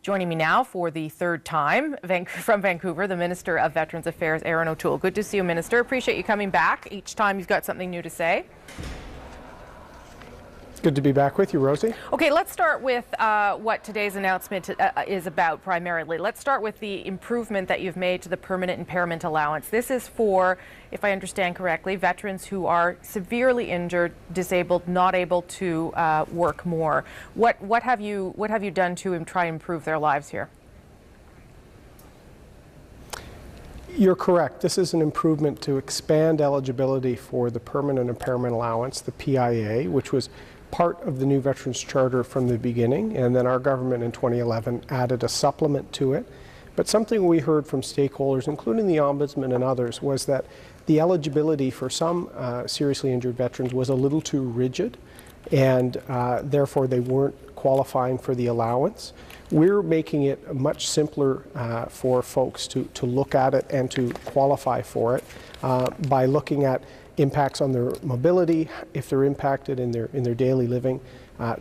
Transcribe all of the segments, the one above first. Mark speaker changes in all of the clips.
Speaker 1: Joining me now for the third time from Vancouver, the Minister of Veterans Affairs, Erin O'Toole. Good to see you, Minister. Appreciate you coming back. Each time you've got something new to say.
Speaker 2: Good to be back with you, Rosie.
Speaker 1: Okay, let's start with what today's announcement is about primarily. Let's start with the improvement that you've made to the permanent impairment allowance. This is for, if I understand correctly, veterans who are severely injured, disabled, not able to work more. What have you done to try and improve their lives here?
Speaker 2: You're correct. This is an improvement to expand eligibility for the permanent impairment allowance, the PIA, which was part of the new Veterans Charter from the beginning, and then our government in 2011 added a supplement to it. But something we heard from stakeholders, including the Ombudsman and others, was that the eligibility for some seriously injured veterans was a little too rigid, and therefore they weren't qualifying for the allowance. We're making it much simpler for folks to look at it and to qualify for it by looking at impacts on their mobility, if they're impacted in their daily living,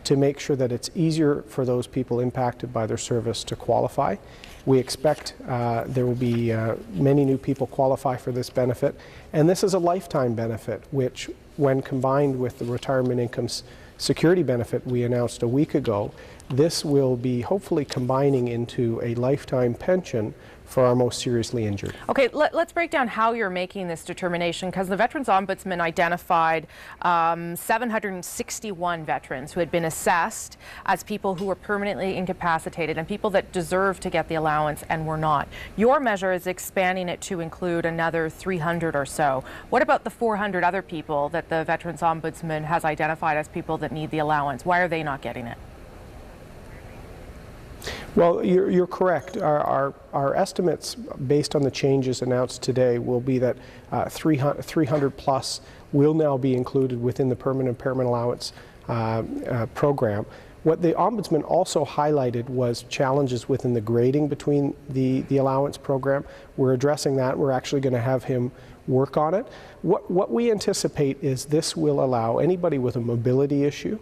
Speaker 2: to make sure that it's easier for those people impacted by their service to qualify. We expect there will be many new people qualify for this benefit, and this is a lifetime benefit, which when combined with the retirement income security benefit we announced a week ago, this will be hopefully combining into a lifetime pension for our most seriously injured.
Speaker 1: Okay, let's break down how you're making this determination, because the Veterans Ombudsman identified 761 veterans who had been assessed as people who were permanently incapacitated and people that deserve to get the allowance and were not. Your measure is expanding it to include another 300 or so. What about the 400 other people that the Veterans Ombudsman has identified as people that need the allowance? Why are they not getting it?
Speaker 2: Well, you're correct. Our estimates, based on the changes announced today, will be that 300 plus will now be included within the permanent impairment allowance program. What the Ombudsman also highlighted was challenges within the grading between the allowance program. We're addressing that. We're actually going to have him work on it. What we anticipate is this will allow anybody with a mobility issue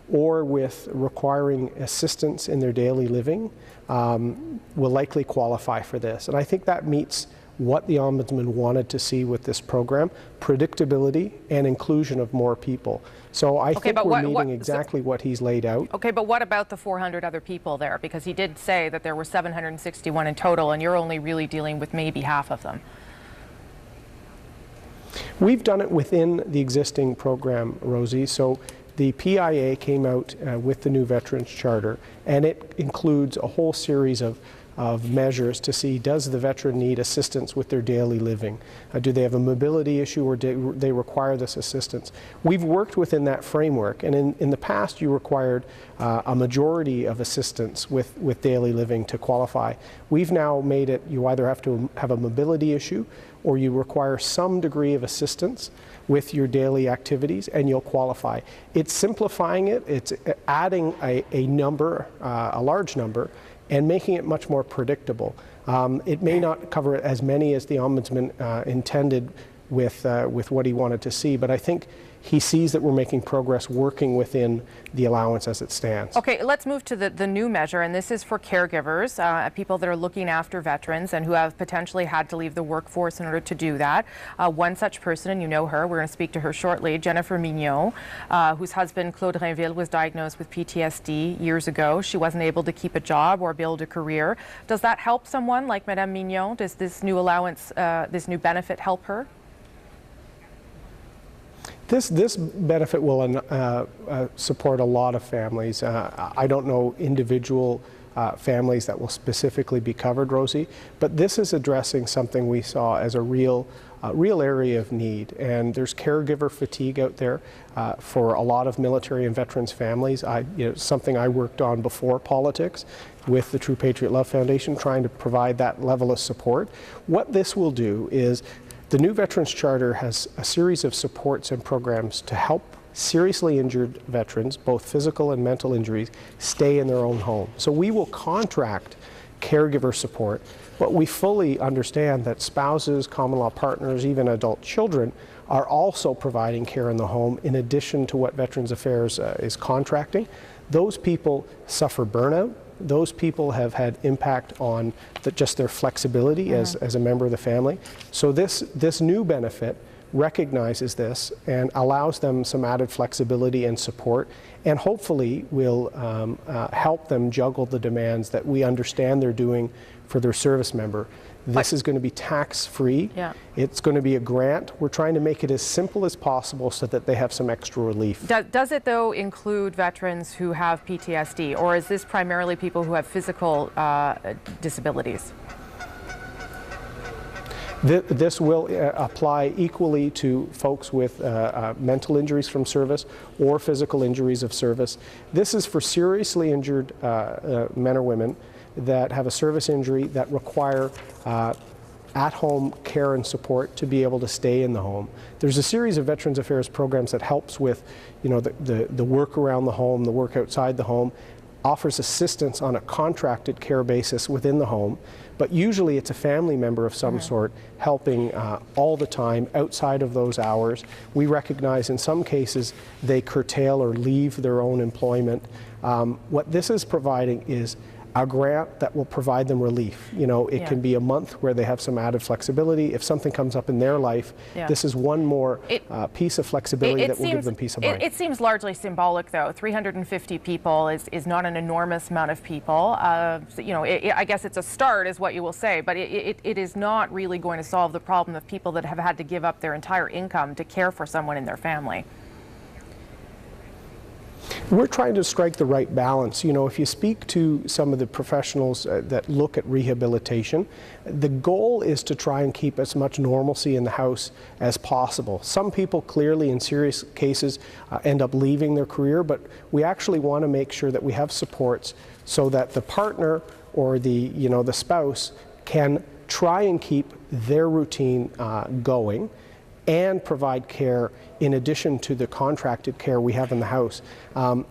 Speaker 2: or with requiring assistance in their daily living will likely qualify for this. And I think that meets what the Ombudsman wanted to see with this program, predictability and inclusion of more people. So I think we're meeting exactly what he's laid out.
Speaker 1: Okay, but what about the 400 other people there? Because he did say that there were 761 in total, and you're only really dealing with maybe half of them.
Speaker 2: We've done it within the existing program, Rosie. So the PIA came out with the new Veterans Charter, and it includes a whole series of measures to see, does the veteran need assistance with their daily living? Do they have a mobility issue, or do they require this assistance? We've worked within that framework, and in the past you required a majority of assistance with daily living to qualify. We've now made it, you either have to have a mobility issue or you require some degree of assistance with your daily activities, and you'll qualify. It's simplifying it, it's adding a number, a large number, and making it much more predictable. It may not cover as many as the Ombudsman intended with what he wanted to see, but I think he sees that we're making progress working within the allowance as it stands.
Speaker 1: Okay, let's move to the new measure, and this is for caregivers, people that are looking after veterans and who have potentially had to leave the workforce in order to do that. One such person, and you know her, we're going to speak to her shortly, Jennifer Mignon, whose husband Claude Rainville was diagnosed with PTSD years ago. She wasn't able to keep a job or build a career. Does that help someone like Madame Mignon? Does this new allowance, this new benefit help her?
Speaker 2: This benefit will support a lot of families. I don't know individual families that will specifically be covered, Rosie, but this is addressing something we saw as a real area of need. And there's caregiver fatigue out there for a lot of military and veterans families. Something I worked on before politics with the True Patriot Love Foundation, trying to provide that level of support. What this will do is, the new Veterans Charter has a series of supports and programs to help seriously injured veterans, both physical and mental injuries, stay in their own home. So we will contract caregiver support, but we fully understand that spouses, common law partners, even adult children are also providing care in the home in addition to what Veterans Affairs is contracting. Those people suffer burnout, those people have had impact on just their flexibility as a member of the family. So this new benefit recognizes this and allows them some added flexibility and support, and hopefully will help them juggle the demands that we understand they're doing for their service member. This is going to be tax-free.
Speaker 1: Yeah.
Speaker 2: It's going to be a grant. We're trying to make it as simple as possible so that they have some extra relief.
Speaker 1: Does it, though, include veterans who have PTSD, or is this primarily people who have physical disabilities?
Speaker 2: This will apply equally to folks with mental injuries from service or physical injuries of service. This is for seriously injured men or women that have a service injury that require at-home care and support to be able to stay in the home. There's a series of Veterans Affairs programs that helps with, the work around the home, the work outside the home, offers assistance on a contracted care basis within the home, but usually it's a family member of some sort helping all the time outside of those hours. We recognize in some cases they curtail or leave their own employment. What this is providing is a grant that will provide them relief. It can be a month where they have some added flexibility. If something comes up in their life, this is one more piece of flexibility that will give them peace of mind.
Speaker 1: It seems largely symbolic, though. 350 people is not an enormous amount of people. I guess it's a start, is what you will say, but it is not really going to solve the problem of people that have had to give up their entire income to care for someone in their family.
Speaker 2: We're trying to strike the right balance. If you speak to some of the professionals that look at rehabilitation, the goal is to try and keep as much normalcy in the house as possible. Some people clearly in serious cases end up leaving their career, but we actually want to make sure that we have supports so that the partner or the spouse can try and keep their routine going and provide care in addition to the contracted care we have in the house.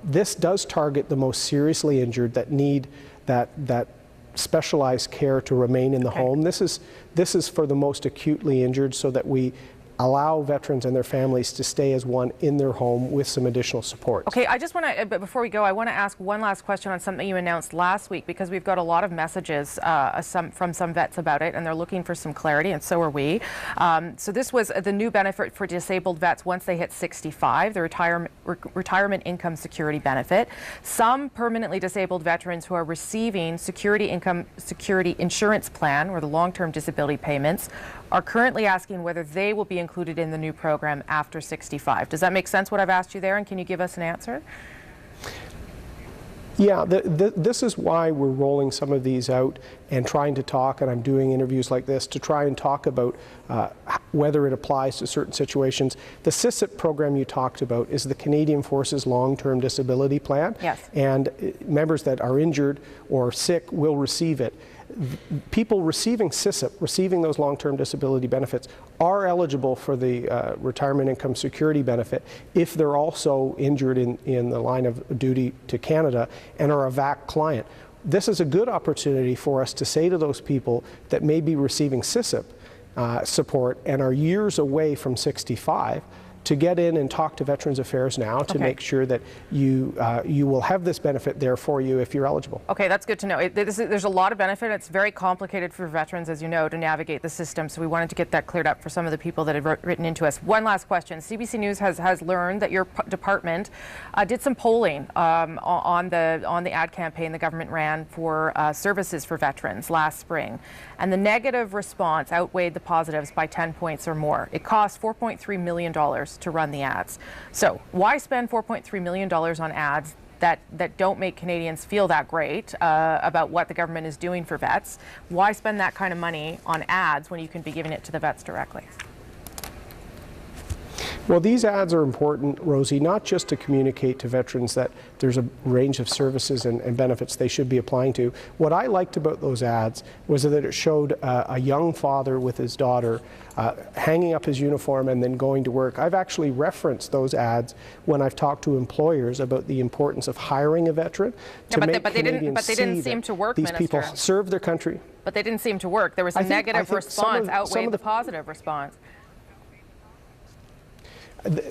Speaker 2: This does target the most seriously injured that need that specialized care to remain in the home. This is for the most acutely injured so that we allow veterans and their families to stay as one in their home with some additional support.
Speaker 1: Okay, I just want to, but before we go, I want to ask one last question on something you announced last week, because we've got a lot of messages from some vets about it, and they're looking for some clarity, and so are we. So this was the new benefit for disabled vets once they hit 65, the retirement income security benefit. Some permanently disabled veterans who are receiving security insurance plan, or the long-term disability payments, are currently asking whether they will be included in the new program after 65. Does that make sense, what I've asked you there, and can you give us an answer?
Speaker 2: Yeah, this is why we're rolling some of these out and trying to talk, and I'm doing interviews like this to try and talk about whether it applies to certain situations. The CISIP program you talked about is the Canadian Forces Long-Term Disability Plan.
Speaker 1: Yes.
Speaker 2: And members that are injured or sick will receive it. People receiving CISIP, receiving those long-term disability benefits, are eligible for the retirement income security benefit if they're also injured in the line of duty to Canada and are a VAC client. This is a good opportunity for us to say to those people that may be receiving CISIP support and are years away from 65 to get in and talk to Veterans Affairs now to make sure that you will have this benefit there for you if you're eligible. Okay,
Speaker 1: that's good to know. There's a lot of benefit. It's very complicated for veterans, as you know, to navigate the system, so we wanted to get that cleared up for some of the people that have written into us. One last question. CBC News has learned that your department did some polling on the ad campaign the government ran for services for veterans last spring, and the negative response outweighed the positives by 10 points or more. It cost $4.3 million to run the ads. So why spend $4.3 million on ads that don't make Canadians feel that great about what the government is doing for vets? Why spend that kind of money on ads when you can be giving it to the vets directly?
Speaker 2: Well, these ads are important, Rosie, not just to communicate to veterans that there's a range of services and benefits they should be applying to. What I liked about those ads was that it showed a young father with his daughter hanging up his uniform and then going to work. I've actually referenced those ads when I've talked to employers about the importance of hiring a veteran to make Canadians see that these people serve their country.
Speaker 1: But they didn't seem to work. There was a negative response outweighed the positive response.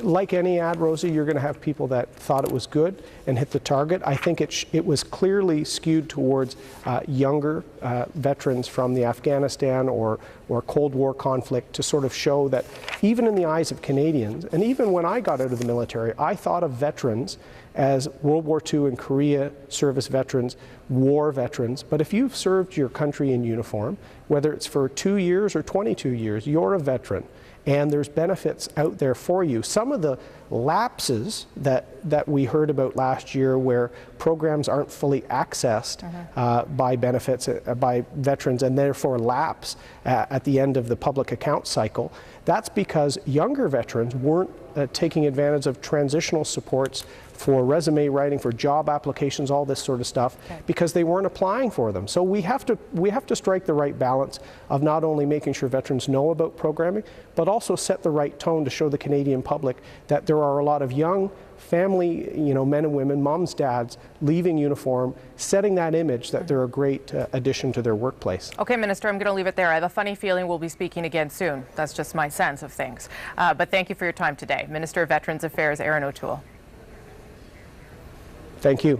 Speaker 2: like any ad, Rosie, you're going to have people that thought it was good and hit the target. I think it was clearly skewed towards younger veterans from the Afghanistan or Cold War conflict to sort of show that even in the eyes of Canadians, and even when I got out of the military, I thought of veterans as World War II and Korea service veterans, war veterans. But if you've served your country in uniform, whether it's for 2 years or 22 years, you're a veteran. And there's benefits out there for you. Some of the lapses that we heard about last year where programs aren't fully accessed by benefits, by veterans, and therefore lapse at the end of the public account cycle, that's because younger veterans weren't taking advantage of transitional supports for resume writing, for job applications, all this sort of stuff, because they weren't applying for them. So we have to strike the right balance of not only making sure veterans know about programming, but also set the right tone to show the Canadian public that there are a lot of young family, men and women, moms, dads, leaving uniform, setting that image that they're a great addition to their workplace.
Speaker 1: Okay, Minister, I'm going to leave it there. I have a funny feeling we'll be speaking again soon. That's just my sense of things. But thank you for your time today. Minister of Veterans Affairs, Erin O'Toole.
Speaker 2: Thank you.